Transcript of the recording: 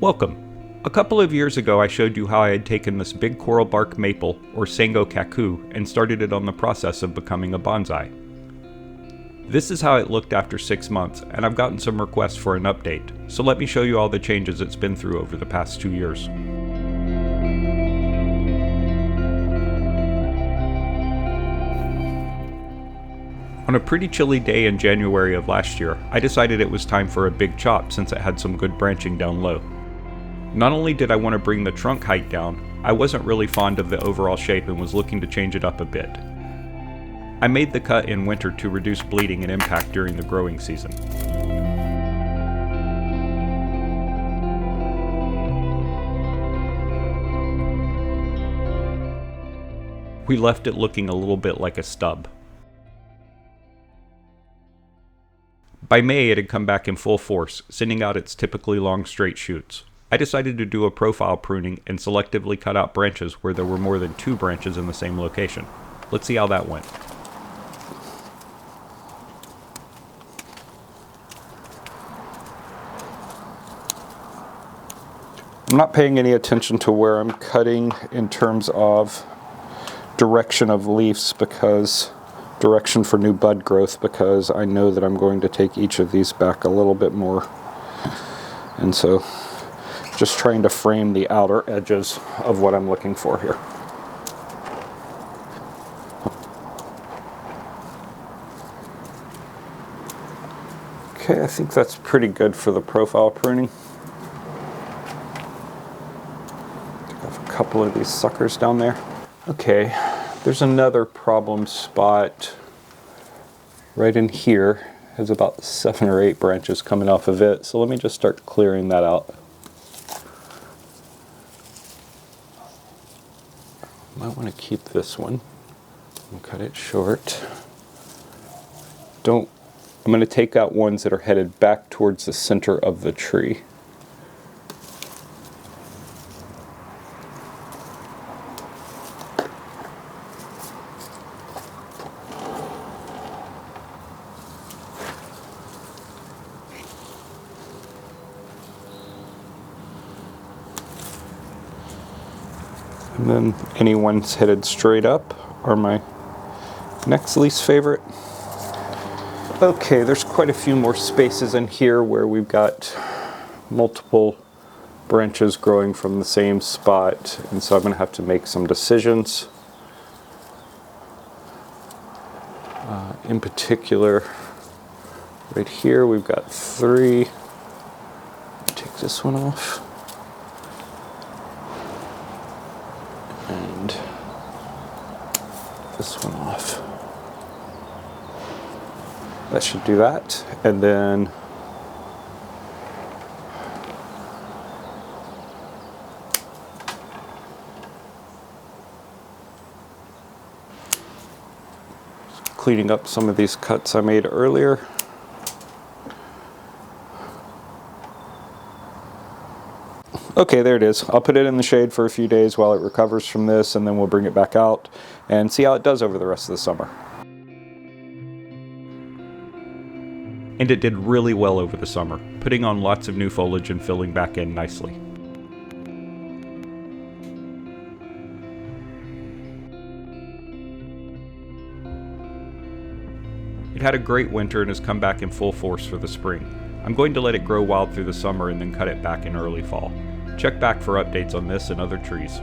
Welcome! A couple of years ago I showed you how I had taken this big coral bark maple, or Sango Kaku, and started it on the process of becoming a bonsai. This is how it looked after 6 months, and I've gotten some requests for an update, so let me show you all the changes it's been through over the past 2 years. On a pretty chilly day in January of last year, I decided it was time for a big chop since it had some good branching down low. Not only did I want to bring the trunk height down, I wasn't really fond of the overall shape and was looking to change it up a bit. I made the cut in winter to reduce bleeding and impact during the growing season. We left it looking a little bit like a stub. By May, it had come back in full force, sending out its typically long straight shoots. I decided to do a profile pruning and selectively cut out branches where there were more than 2 branches in the same location. Let's see how that went. I'm not paying any attention to where I'm cutting in terms of direction of leaves direction for new bud growth, because I know that I'm going to take each of these back a little bit more. And so just trying to frame the outer edges of what I'm looking for here. Okay, I think that's pretty good for the profile pruning. I have a couple of these suckers down there. Okay, there's another problem spot right in here. It has about 7 or 8 branches coming off of it, so let me just start clearing that out. Might want to keep this one and cut it short. I'm going to take out ones that are headed back towards the center of the tree. And then any ones headed straight up are my next least favorite. Okay, there's quite a few more spaces in here where we've got multiple branches growing from the same spot, and so I'm going to have to make some decisions. In particular, right here we've got 3. Take this one off. And this one off. That should do that. And then cleaning up some of these cuts I made earlier. Okay, there it is. I'll put it in the shade for a few days while it recovers from this, and then we'll bring it back out and see how it does over the rest of the summer. And it did really well over the summer, putting on lots of new foliage and filling back in nicely. It had a great winter and has come back in full force for the spring. I'm going to let it grow wild through the summer and then cut it back in early fall. Check back for updates on this and other trees.